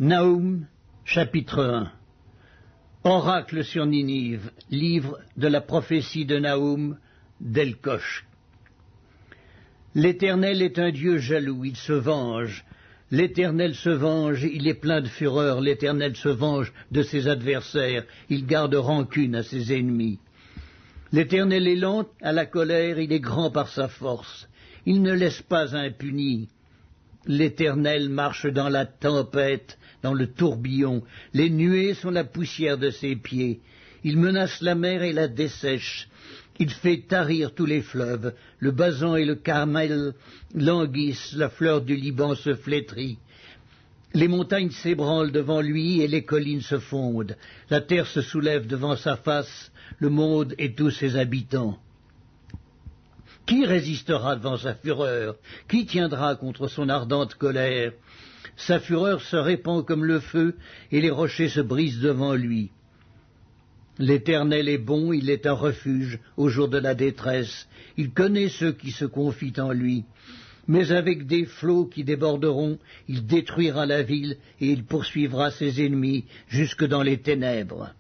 Nahum, chapitre 1. Oracle sur Ninive, livre de la prophétie de Nahum d'Elkosh. L'Éternel est un Dieu jaloux, il se venge. L'Éternel se venge, il est plein de fureur. L'Éternel se venge de ses adversaires, il garde rancune à ses ennemis. L'Éternel est lent à la colère, il est grand par sa force. Il ne laisse pas impuni. L'Éternel marche dans la tempête, dans le tourbillon. Les nuées sont la poussière de ses pieds. Il menace la mer et la dessèche. Il fait tarir tous les fleuves. Le Basan et le Carmel languissent, la fleur du Liban se flétrit. Les montagnes s'ébranlent devant lui et les collines se fondent. La terre se soulève devant sa face, le monde et tous ses habitants. Qui résistera devant sa fureur? Qui tiendra contre son ardente colère? Sa fureur se répand comme le feu, et les rochers se brisent devant lui. L'Éternel est bon, il est un refuge au jour de la détresse. Il connaît ceux qui se confient en lui. Mais avec des flots qui déborderont, il détruira la ville, et il poursuivra ses ennemis jusque dans les ténèbres.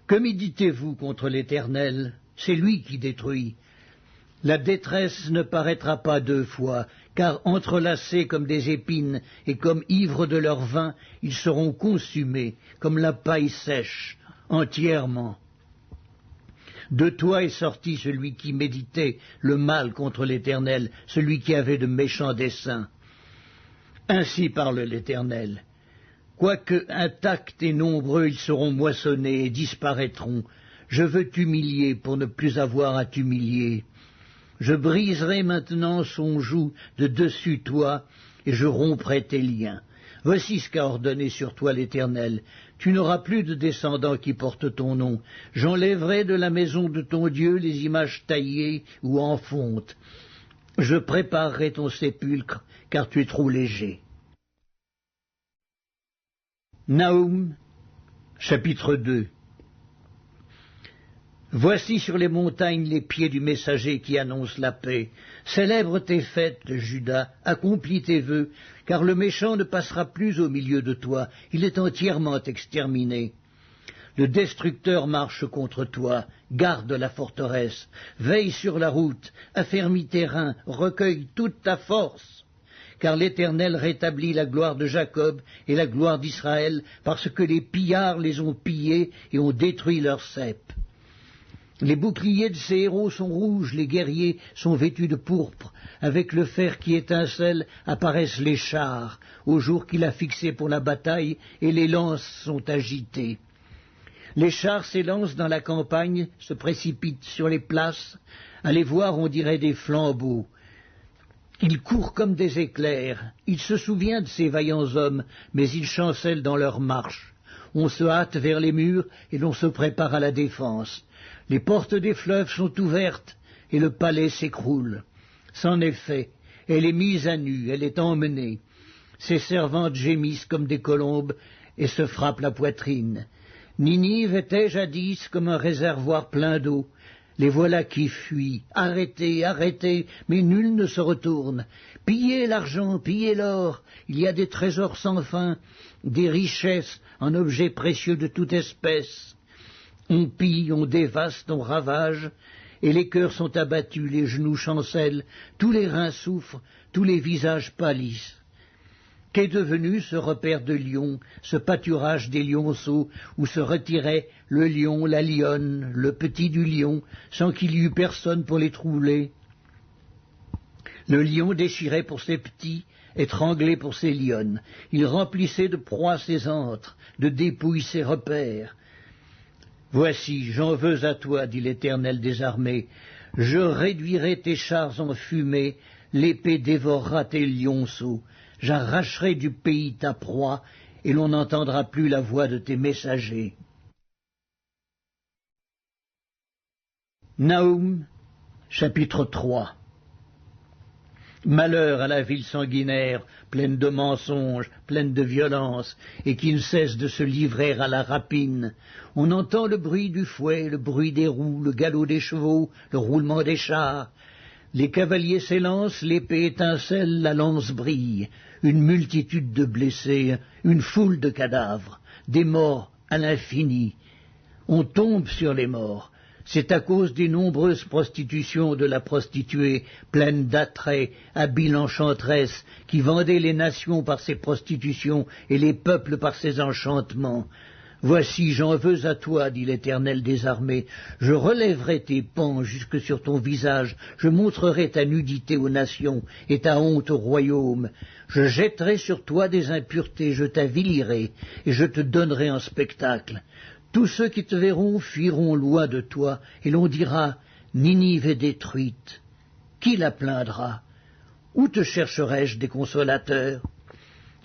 Que méditez-vous contre l'Éternel? C'est lui qui détruit. La détresse ne paraîtra pas deux fois, car entrelacés comme des épines et comme ivres de leur vin, ils seront consumés comme la paille sèche, entièrement. De toi est sorti celui qui méditait le mal contre l'Éternel, celui qui avait de méchants desseins. Ainsi parle l'Éternel. Quoique intacts et nombreux, ils seront moissonnés et disparaîtront. Je veux t'humilier pour ne plus avoir à t'humilier. Je briserai maintenant son joug de dessus toi, et je romprai tes liens. Voici ce qu'a ordonné sur toi l'Éternel. Tu n'auras plus de descendants qui portent ton nom. J'enlèverai de la maison de ton Dieu les images taillées ou en fonte. Je préparerai ton sépulcre, car tu es trop léger. Nahum, chapitre 2. Voici sur les montagnes les pieds du messager qui annonce la paix. Célèbre tes fêtes, Juda, accomplis tes vœux, car le méchant ne passera plus au milieu de toi, il est entièrement exterminé. Le destructeur marche contre toi, garde la forteresse, veille sur la route, affermis tes reins, recueille toute ta force. Car l'Éternel rétablit la gloire de Jacob et la gloire d'Israël, parce que les pillards les ont pillés et ont détruit leurs ceps. Les boucliers de ces héros sont rouges, les guerriers sont vêtus de pourpre. Avec le fer qui étincelle apparaissent les chars, au jour qu'il a fixé pour la bataille, et les lances sont agitées. Les chars s'élancent dans la campagne, se précipitent sur les places. À les voir, on dirait des flambeaux. Ils courent comme des éclairs. Il se souvient de ces vaillants hommes, mais ils chancellent dans leur marche. On se hâte vers les murs et l'on se prépare à la défense. Les portes des fleuves sont ouvertes et le palais s'écroule. C'en est fait, elle est mise à nu, elle est emmenée. Ses servantes gémissent comme des colombes et se frappent la poitrine. Ninive était jadis comme un réservoir plein d'eau. Les voilà qui fuient. Arrêtez, arrêtez, mais nul ne se retourne. Pillez l'argent, pillez l'or. Il y a des trésors sans fin, des richesses en objets précieux de toute espèce. On pille, on dévaste, on ravage, et les cœurs sont abattus, les genoux chancellent, tous les reins souffrent, tous les visages pâlissent. Qu'est devenu ce repère de lions, ce pâturage des lionceaux, où se retirait le lion, la lionne, le petit du lion, sans qu'il y eût personne pour les troubler? Le lion déchirait pour ses petits, étranglait pour ses lionnes. Il remplissait de proies ses antres, de dépouilles ses repères. Voici, j'en veux à toi, dit l'Éternel des armées. Je réduirai tes chars en fumée, l'épée dévorera tes lionceaux. J'arracherai du pays ta proie, et l'on n'entendra plus la voix de tes messagers. Nahum, chapitre 3. Malheur à la ville sanguinaire, pleine de mensonges, pleine de violence, et qui ne cesse de se livrer à la rapine. On entend le bruit du fouet, le bruit des roues, le galop des chevaux, le roulement des chars. Les cavaliers s'élancent, l'épée étincelle, la lance brille. Une multitude de blessés, une foule de cadavres, des morts à l'infini. On tombe sur les morts. C'est à cause des nombreuses prostitutions de la prostituée, pleine d'attraits, habile enchanteresse, qui vendait les nations par ses prostitutions et les peuples par ses enchantements. Voici, j'en veux à toi, dit l'Éternel des armées. Je relèverai tes pans jusque sur ton visage, je montrerai ta nudité aux nations et ta honte au royaume. Je jetterai sur toi des impuretés, je t'avilirai et je te donnerai en spectacle. Tous ceux qui te verront fuiront loin de toi, et l'on dira, Ninive est détruite. Qui la plaindra? Où te chercherai-je des consolateurs?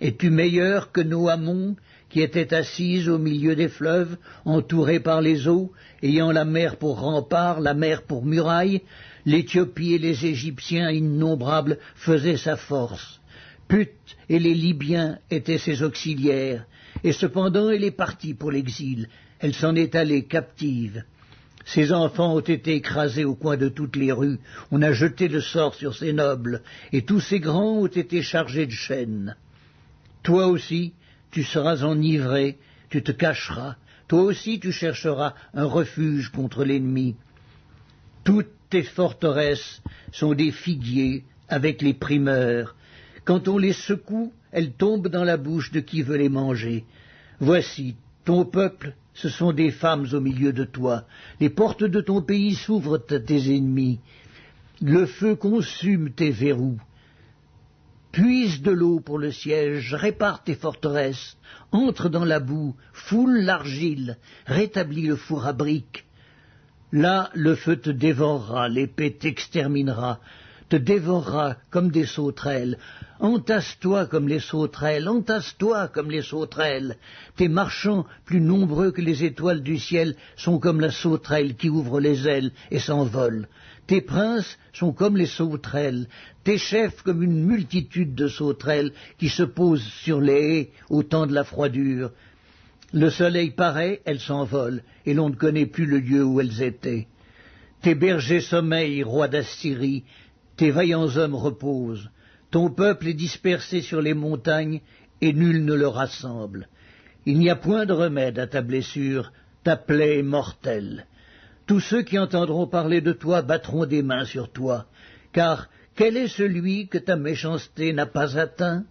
Es-tu meilleur que Noamon, qui était assise au milieu des fleuves, entourée par les eaux, ayant la mer pour rempart, la mer pour muraille? L'Éthiopie et les Égyptiens innombrables faisaient sa force. Put et les Libyens étaient ses auxiliaires, et cependant elle est partie pour l'exil. Elle s'en est allée captive. Ses enfants ont été écrasés au coin de toutes les rues, on a jeté le sort sur ses nobles, et tous ses grands ont été chargés de chaînes. Toi aussi, tu seras enivré, tu te cacheras, toi aussi tu chercheras un refuge contre l'ennemi. Toutes tes forteresses sont des figuiers avec les primeurs. Quand on les secoue, elles tombent dans la bouche de qui veut les manger. Voici, ton peuple, ce sont des femmes au milieu de toi. Les portes de ton pays s'ouvrent à tes ennemis. Le feu consume tes verrous. Puise de l'eau pour le siège, répare tes forteresses, entre dans la boue, foule l'argile, rétablis le four à briques. Là, le feu te dévorera, l'épée t'exterminera, te dévorera comme des sauterelles. Entasse-toi comme les sauterelles, entasse-toi comme les sauterelles. Tes marchands, plus nombreux que les étoiles du ciel, sont comme la sauterelle qui ouvre les ailes et s'envole. Tes princes sont comme les sauterelles, tes chefs comme une multitude de sauterelles qui se posent sur les haies au temps de la froidure. Le soleil paraît, elles s'envolent, et l'on ne connaît plus le lieu où elles étaient. Tes bergers sommeillent, roi d'Assyrie, tes vaillants hommes reposent. Ton peuple est dispersé sur les montagnes, et nul ne le rassemble. Il n'y a point de remède à ta blessure, ta plaie est mortelle. Tous ceux qui entendront parler de toi battront des mains sur toi, car quel est celui que ta méchanceté n'a pas atteint?